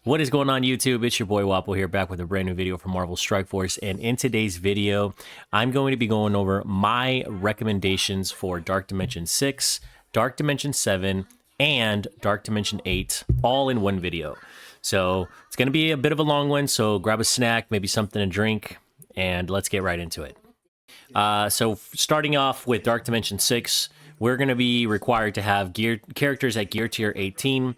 What is going on YouTube? It's your boy Wapo here, back with a brand new video from Marvel Strike Force. And in today's video, I'm going to be going over my recommendations for Dark Dimension 6, Dark Dimension 7, and Dark Dimension 8, all in one video. So it's going to be a bit of a long one, so grab a snack, maybe something to drink, and let's get right into it. So starting off with Dark Dimension 6, we're going to be required to have characters at gear tier 18.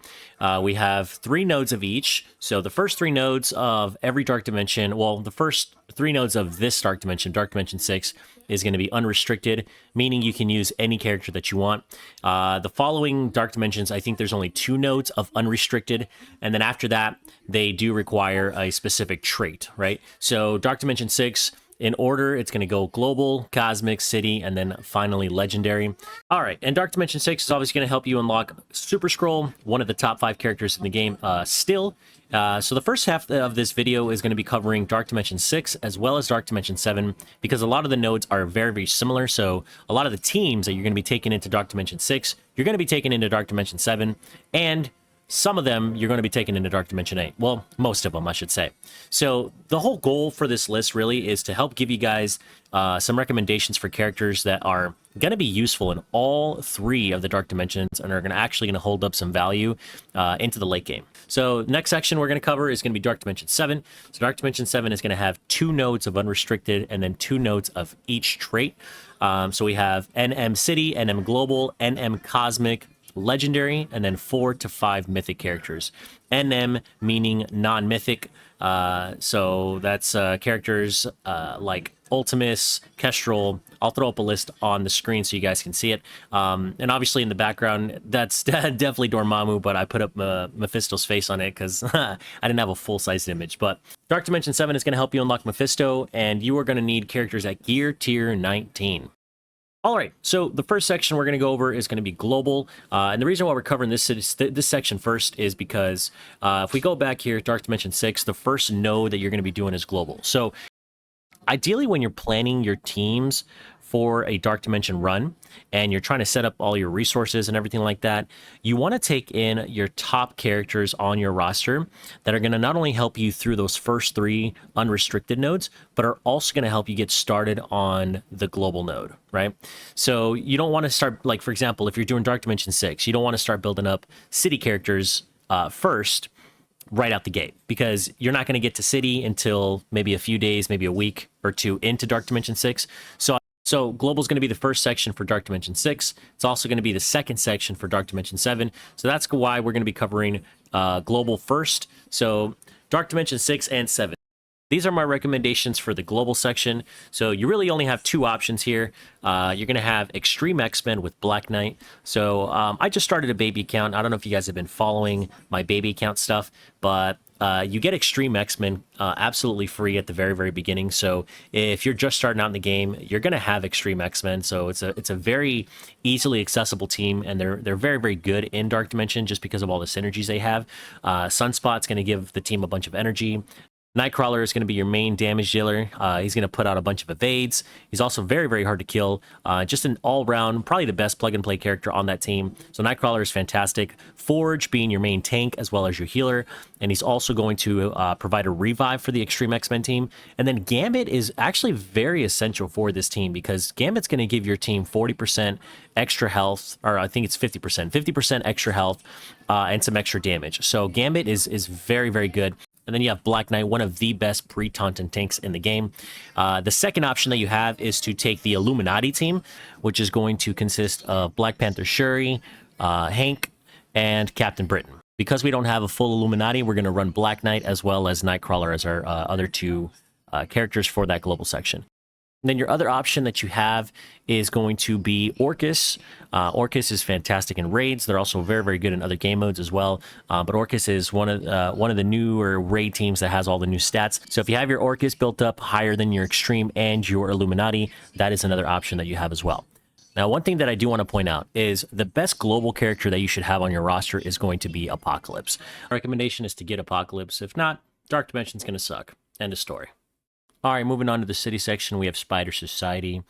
We have 3 nodes of each. So the first 3 nodes of every Dark Dimension, well, the first 3 nodes of this Dark Dimension 6, is going to be unrestricted, meaning you can use any character that you want. The following Dark Dimensions, I think there's only 2 nodes of unrestricted, and then after that, they do require a specific trait, right? So Dark Dimension 6, in order, it's going to go global, cosmic, city, and then finally legendary. All right, and Dark Dimension 6 is obviously going to help you unlock Super Scroll, one of the top 5 characters in the game still. So the first half of this video is going to be covering Dark Dimension 6 as well as Dark Dimension 7, because a lot of the nodes are very, very similar. So a lot of the teams that you're going to be taking into Dark Dimension 6, you're going to be taking into Dark Dimension 7, and some of them you're going to be taking into Dark Dimension 8. Well, most of them, I should say. So the whole goal for this list really is to help give you guys some recommendations for characters that are going to be useful in all 3 of the Dark Dimensions and are actually going to hold up some value into the late game. So next section we're going to cover is going to be Dark Dimension 7. So Dark Dimension 7 is going to have 2 nodes of unrestricted and then 2 nodes of each trait. So we have NM City, NM Global, NM Cosmic, Legendary, and then 4 to 5 mythic characters. NM meaning non-mythic, so that's characters like Ultimus, Kestrel. I'll throw up a list on the screen so you guys can see it. And obviously in the background, that's definitely Dormammu, but I put up Mephisto's face on it because I didn't have a full-sized image. But Dark Dimension 7 is going to help you unlock Mephisto, and you are going to need characters at gear tier 19. All right, so the first section we're going to go over is going to be global, and the reason why we're covering this section first is because if we go back here, Dark Dimension 6, the first node that you're going to be doing is global. So ideally, when you're planning your teams for a Dark Dimension run and you're trying to set up all your resources and everything like that, you want to take in your top characters on your roster that are going to not only help you through those first 3 unrestricted nodes, but are also going to help you get started on the global node, right? So you don't want to start, like, for example, if you're doing Dark Dimension 6, you don't want to start building up city characters first, right out the gate, because you're not going to get to city until maybe a few days, maybe a week or 2 into Dark Dimension 6. So global is going to be the first section for Dark Dimension 6. It's also going to be the second section for Dark Dimension 7. So that's why we're going to be covering global first. So Dark Dimension 6 and 7. These are my recommendations for the global section. So you really only have 2 options here. You're going to have Extreme X-Men with Black Knight. So I just started a baby account. I don't know if you guys have been following my baby account stuff, but you get Extreme X-Men absolutely free at the very, very beginning. So if you're just starting out in the game, you're going to have Extreme X-Men. So it's a very easily accessible team, and they're very, very good in Dark Dimension just because of all the synergies they have. Sunspot's going to give the team a bunch of energy. Nightcrawler is going to be your main damage dealer. He's going to put out a bunch of evades. He's also very, very hard to kill. Just an all-round, probably the best plug-and-play character on that team. So Nightcrawler is fantastic. Forge being your main tank as well as your healer. And he's also going to provide a revive for the Extreme X-Men team. And then Gambit is actually very essential for this team, because Gambit's going to give your team 40% extra health, or I think it's 50% extra health and some extra damage. So Gambit is very, very good. And then you have Black Knight, one of the best pre-Taunton tanks in the game. The second option that you have is to take the Illuminati team, which is going to consist of Black Panther Shuri, Hank, and Captain Britain. Because we don't have a full Illuminati, we're going to run Black Knight as well as Nightcrawler as our other 2 characters for that global section. And then your other option that you have is going to be Orcus. Orcus is fantastic in raids. They're also very, very good in other game modes as well. But Orcus is one of the newer raid teams that has all the new stats. So if you have your Orcus built up higher than your Extreme and your Illuminati, that is another option that you have as well. Now, one thing that I do want to point out is the best global character that you should have on your roster is going to be Apocalypse. Our recommendation is to get Apocalypse. If not, Dark Dimension's going to suck. End of story. All right, moving on to the city section, we have Spider Society,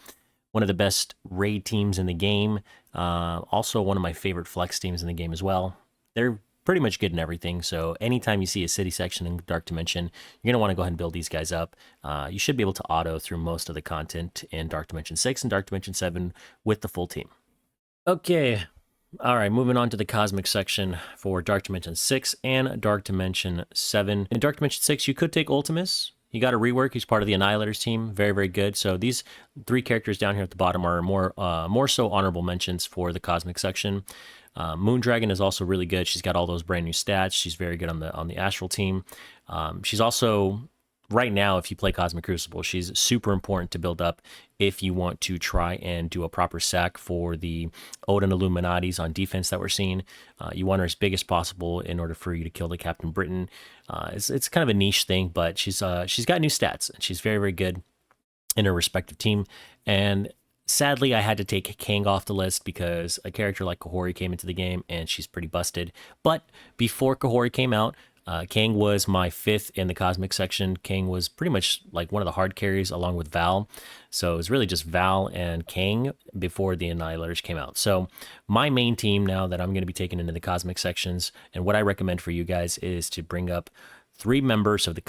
one of the best raid teams in the game. Also one of my favorite flex teams in the game as well. They're pretty much good in everything. So anytime you see a city section in Dark Dimension, you're going to want to go ahead and build these guys up. You should be able to auto through most of the content in Dark Dimension 6 and Dark Dimension 7 with the full team. Okay, all right, moving on to the Cosmic section for Dark Dimension 6 and Dark Dimension 7. In Dark Dimension 6, you could take Ultimus. He got a rework. He's part of the Annihilators team. Very, very good. So these 3 characters down here at the bottom are more so honorable mentions for the Cosmic section. Moondragon is also really good. She's got all those brand new stats. She's very good on the Astral team. She's also, right now, if you play Cosmic Crucible, she's super important to build up if you want to try and do a proper sack for the Odin Illuminatis on defense that we're seeing. You want her as big as possible in order for you to kill the Captain Britain. It's kind of a niche thing, but she's got new stats, and she's very, very good in her respective team. And sadly, I had to take Kang off the list because a character like Kahori came into the game, and she's pretty busted. But before Kahori came out, Kang was my 5th in the Cosmic section. Kang was pretty much like one of the hard carries along with Val. So it was really just Val and Kang before the Annihilators came out. So my main team now that I'm going to be taking into the Cosmic sections, and what I recommend for you guys is to bring up 3 members of the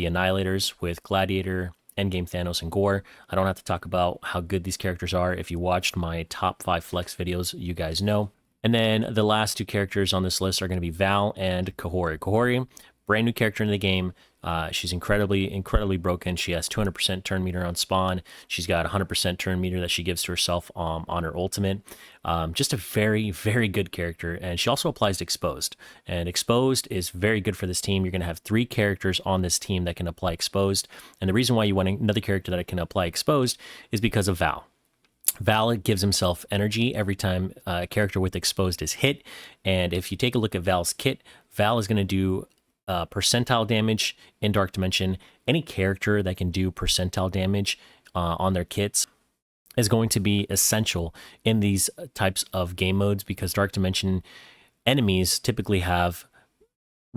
Annihilators with Gladiator, Endgame Thanos, and Gore. I don't have to talk about how good these characters are. If you watched my top 5 flex videos, you guys know. And then the last 2 characters on this list are going to be Val and Kahori. Kahori, brand new character in the game. She's incredibly broken. She has 200% turn meter on spawn. She's got 100% turn meter that she gives to herself on her ultimate. Just a very, very good character. And she also applies to Exposed. And Exposed is very good for this team. You're going to have 3 characters on this team that can apply Exposed. And the reason why you want another character that can apply Exposed is because of Val. Val gives himself energy every time a character with Exposed is hit. And if you take a look at Val's kit, Val is going to do percentile damage in Dark Dimension. Any character that can do percentile damage on their kits is going to be essential in these types of game modes, because Dark Dimension enemies typically have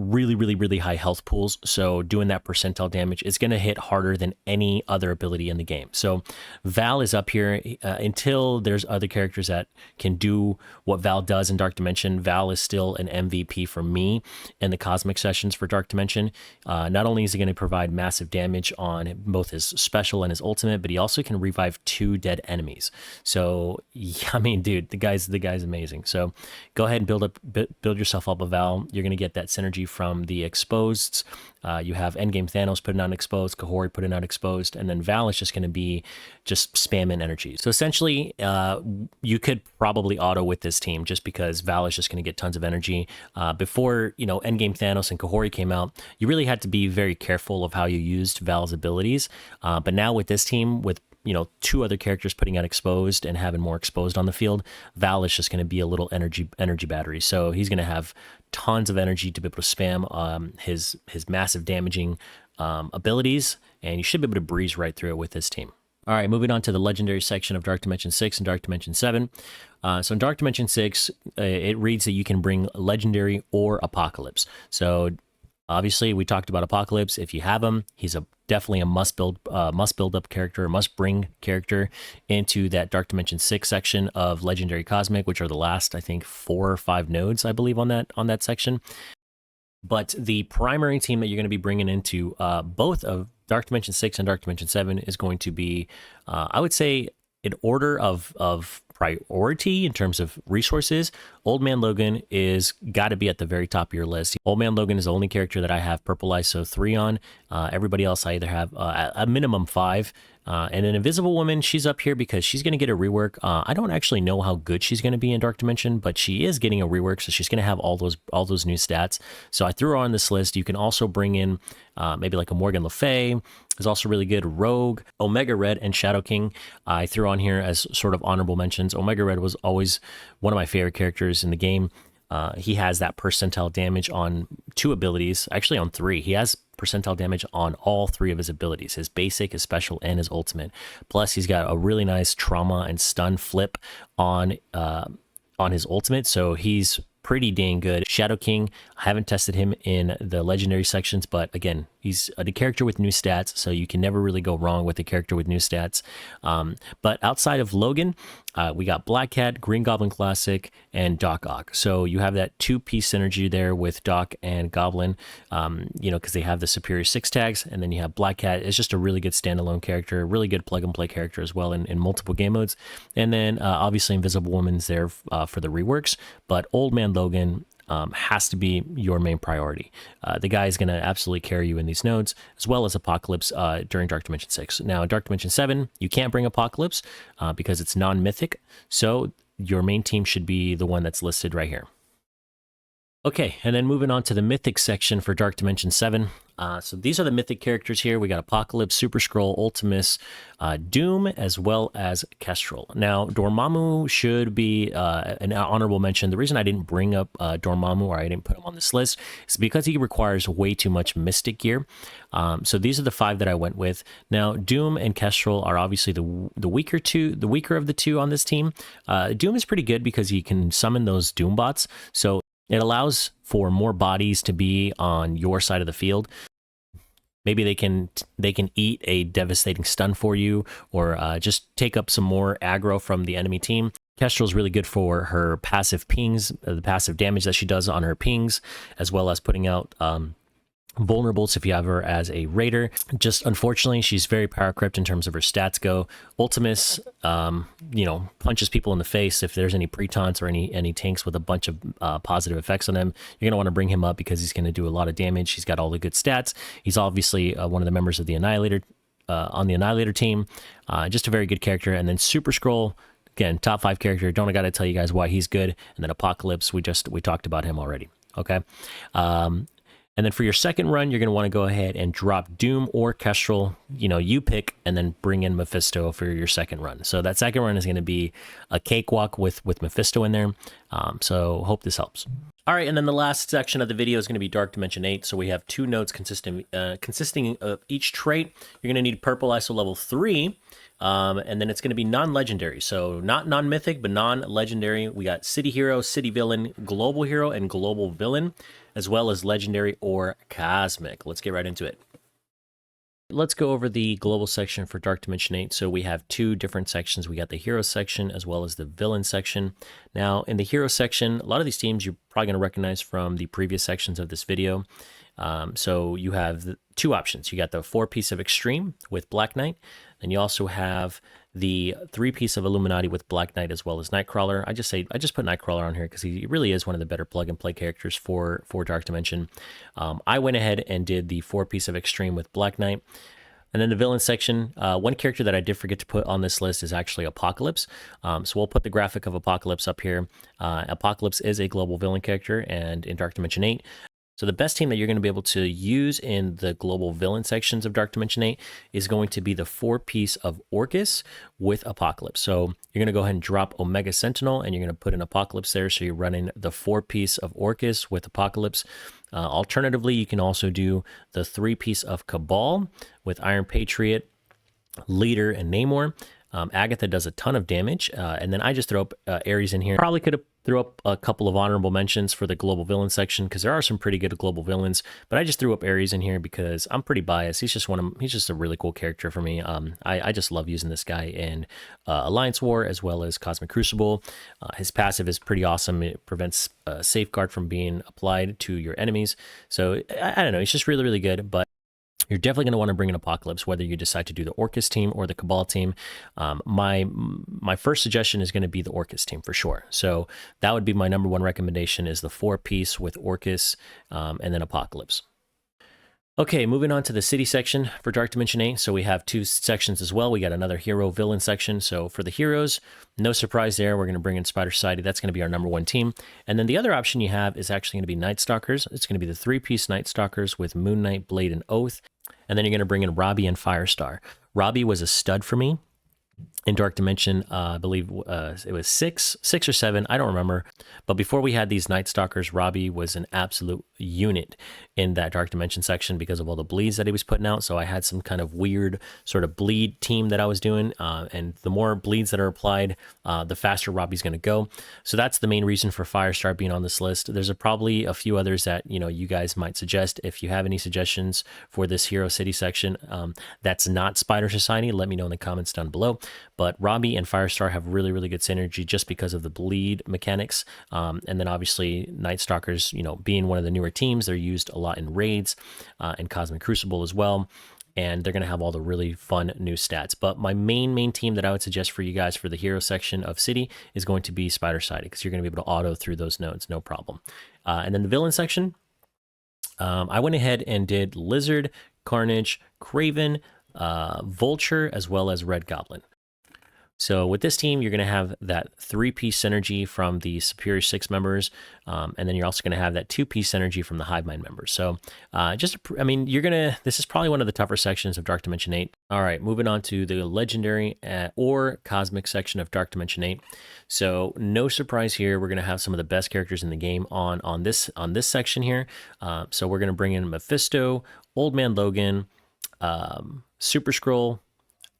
really, really, really high health pools. So doing that percentile damage is going to hit harder than any other ability in the game. So Val is up here until there's other characters that can do what Val does in Dark Dimension. Val is still an MVP for me in the Cosmic sessions for Dark Dimension. Not only is he going to provide massive damage on both his special and his ultimate, but he also can revive 2 dead enemies. So yeah, I mean, dude, the guy's amazing. So go ahead and build yourself up a Val. You're going to get that synergy from the Exposed. You have Endgame Thanos putting out Exposed, Kahori putting out Exposed, and then Val is just going to be just spamming energy. So essentially, you could probably auto with this team just because Val is just going to get tons of energy. Before, Endgame Thanos and Kahori came out, you really had to be very careful of how you used Val's abilities. But now with this team, with 2 other characters putting out Exposed and having more Exposed on the field, Val is just going to be a little energy battery. So he's going to have tons of energy to be able to spam his massive damaging abilities, and you should be able to breeze right through it with this team. All right, moving on to the legendary section of Dark Dimension 6 and Dark Dimension 7. So in Dark Dimension 6, it reads that you can bring legendary or Apocalypse. So obviously, we talked about Apocalypse. If you have him, he's definitely a must build up character, must bring character into that Dark Dimension 6 section of Legendary Cosmic, which are the last, I think, 4 or 5 nodes, I believe, on that section. But the primary team that you're going to be bringing into both of Dark Dimension 6 and Dark Dimension 7 is going to be, I would say, in order of priority in terms of resources, Old Man Logan is got to be at the very top of your list. Old Man Logan is the only character that I have Purple ISO 3 on. Everybody else I either have a minimum 5. And an Invisible Woman, she's up here because she's going to get a rework. I don't actually know how good she's going to be in Dark Dimension, but she is getting a rework, so she's going to have all those new stats. So I threw her on this list. You can also bring in maybe like a Morgan Le Fay is also really good. Rogue, Omega Red, and Shadow King I threw on here as sort of honorable mentions. Omega Red was always one of my favorite characters in the game. He has that percentile damage on 2 abilities, actually on 3. He has percentile damage on all 3 of his abilities, his basic, his special, and his ultimate. Plus, he's got a really nice trauma and stun flip on his ultimate, so he's pretty dang good. Shadow King, I haven't tested him in the legendary sections, but again, He's a character with new stats, so you can never really go wrong with a character with new stats. But outside of Logan, we got Black Cat, Green Goblin Classic, and Doc Ock. So you have that two-piece synergy there with Doc and Goblin, because they have the superior 6 tags, and then you have Black Cat. It's just a really good standalone character, really good plug-and-play character as well in multiple game modes. And then obviously Invisible Woman's there for the reworks, but Old Man Logan has to be your main priority. The guy is going to absolutely carry you in these nodes, as well as Apocalypse during Dark Dimension 6. Now, in Dark Dimension 7, you can't bring Apocalypse because it's non-mythic, so your main team should be the one that's listed right here. Okay, and then moving on to the Mythic section for Dark Dimension 7. So these are the Mythic characters here. We got Apocalypse, Super Skrull, Ultimus, Doom, as well as Kestrel. Now, Dormammu should be an honorable mention. The reason I didn't bring up Dormammu, or I didn't put him on this list, is because he requires way too much Mystic gear. So these are the 5 that I went with. Now, Doom and Kestrel are obviously the weaker of the two on this team. Doom is pretty good because he can summon those Doom bots. So it allows for more bodies to be on your side of the field. Maybe they can eat a devastating stun for you, or just take up some more aggro from the enemy team. Kestrel is really good for her passive pings, the passive damage that she does on her pings, as well as putting out vulnerables if you have her as a raider. Just unfortunately, she's very power crept in terms of her stats go. Ultimus, punches people in the face. If there's any pre-taunts or any tanks with a bunch of positive effects on him, you're going to want to bring him up because he's going to do a lot of damage. He's got all the good stats. He's obviously one of the members of the Annihilator, on the Annihilator team. Just a very good character. And then Super Skrull, again, top 5 character. Don't I got to tell you guys why he's good. And then Apocalypse, we talked about him already. Okay. And then for your second run, you're going to want to go ahead and drop Doom or Kestrel, you pick, and then bring in Mephisto for your second run. So that second run is going to be a cakewalk with Mephisto in there. So hope this helps. All right, and then the last section of the video is going to be Dark Dimension 8. So we have 2 nodes consisting of each trait. You're going to need Purple ISO level 3, and then it's going to be non-legendary. So not non-mythic, but non-legendary. We got City Hero, City Villain, Global Hero, and Global Villain, as well as Legendary or Cosmic. Let's get right into it. Let's go over the global section for Dark Dimension 8. So we have 2 different sections. We got the hero section as well as the villain section. Now, in the hero section, a lot of these teams you're probably going to recognize from the previous sections of this video. So you have 2 options. You got the 4-piece of Extreme with Black Knight, and you also have the 3-piece of Illuminati with Black Knight as well as Nightcrawler. I just put Nightcrawler on here because he really is one of the better plug and play characters for Dark Dimension. I went ahead and did the 4-piece of Extreme with Black Knight. And then the villain section, one character that I did forget to put on this list is actually Apocalypse. So we'll put the graphic of Apocalypse up here. Apocalypse is a global villain character, and in Dark Dimension 8, so the best team that you're going to be able to use in the global villain sections of Dark Dimension 8 is going to be the 4-piece of Orcus with Apocalypse. So you're going to go ahead and drop Omega Sentinel, and you're going to put an Apocalypse there. So you're running the 4-piece of Orcus with Apocalypse. Alternatively, you can also do the 3-piece of Cabal with Iron Patriot, Leader, and Namor. Agatha does a ton of damage, and then I just throw up Ares in here. Probably could have threw up a couple of honorable mentions for the global villain section because there are some pretty good global villains, but I just threw up Ares in here because I'm pretty biased. He's just a really cool character for me. I just love using this guy in Alliance War as well as Cosmic Crucible. His passive is pretty awesome. It prevents Safeguard from being applied to your enemies. So I don't know, he's just really, really good, but you're definitely going to want to bring in Apocalypse, whether you decide to do the Orcus team or the Cabal team. My first suggestion is going to be the Orcus team for sure. So that would be my number 1 recommendation, is the 4-piece with Orcus and then Apocalypse. Okay, moving on to the city section for Dark Dimension 8. So we have 2 sections as well. We got another hero villain section. So for the heroes, no surprise there. We're going to bring in Spider Society. That's going to be our number 1 team. And then the other option you have is actually going to be Night Stalkers. It's going to be the 3-piece Night Stalkers with Moon Knight, Blade, and Oath. And then you're going to bring in Robbie and Firestar. Robbie was a stud for me in Dark Dimension, I believe it was six or seven, I don't remember. But before we had these Night Stalkers, Robbie was an absolute unit in that Dark Dimension section because of all the bleeds that he was putting out. So I had some kind of weird sort of bleed team that I was doing, and the more bleeds that are applied, the faster Robbie's going to go. So that's the main reason for Firestar being on this list. There's probably a few others that you guys might suggest. If you have any suggestions for this Hero City section that's not Spider Society, let me know in the comments down below. But Robbie and Firestar have really, really good synergy just because of the bleed mechanics. And then obviously Night Stalkers, being one of the newer teams, they're used a lot in raids and Cosmic Crucible as well. And they're going to have all the really fun new stats. But my main team that I would suggest for you guys for the hero section of City is going to be Spider Society, because you're going to be able to auto through those nodes, no problem. And then the villain section, I went ahead and did Lizard, Carnage, Craven, Vulture, as well as Red Goblin. So with this team, you're going to have that 3-piece synergy from the Superior 6 members, and then you're also going to have that 2-piece synergy from the Hive Mind members. So this is probably one of the tougher sections of Dark Dimension 8. All right, moving on to the Legendary or Cosmic section of Dark Dimension 8. So no surprise here, we're going to have some of the best characters in the game on this section here. So we're going to bring in Mephisto, Old Man Logan, Super Skrull,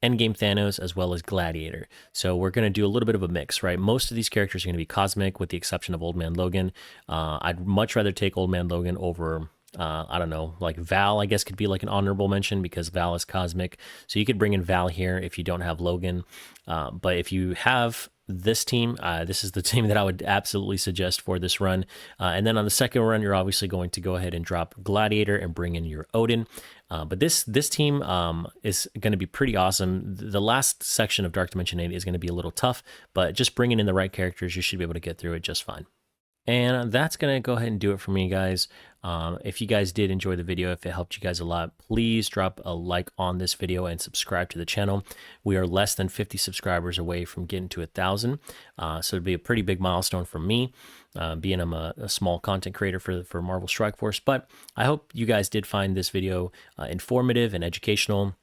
Endgame Thanos, as well as Gladiator. So we're going to do a little bit of a mix, right? Most of these characters are going to be cosmic with the exception of Old Man Logan. I'd much rather take Old Man Logan over, I don't know, like Val, I guess could be like an honorable mention because Val is cosmic. So you could bring in Val here if you don't have Logan. But if you have this team, this is the team that I would absolutely suggest for this run. And then on the second run, you're obviously going to go ahead and drop Gladiator and bring in your Odin. But this team is going to be pretty awesome. The last section of Dark Dimension 8 is going to be a little tough, but just bringing in the right characters, you should be able to get through it just fine. And that's going to go ahead and do it for me, guys. If you guys did enjoy the video, if it helped you guys a lot, please drop a like on this video and subscribe to the channel. We are less than 50 subscribers away from getting to 1,000. So it'd be a pretty big milestone for me, being I'm a small content creator for Marvel Strike Force. But I hope you guys did find this video informative and educational,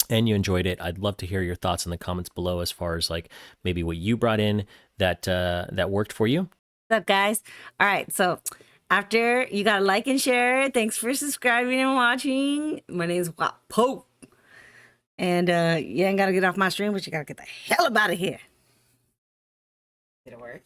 and you enjoyed it. I'd love to hear your thoughts in the comments below as far as like maybe what you brought in that worked for you. What's up, guys? All right, so after you gotta like and share. Thanks for subscribing and watching. My name is Wapo, and you ain't gotta get off my stream, but you gotta get the hell up out of here. Did it work?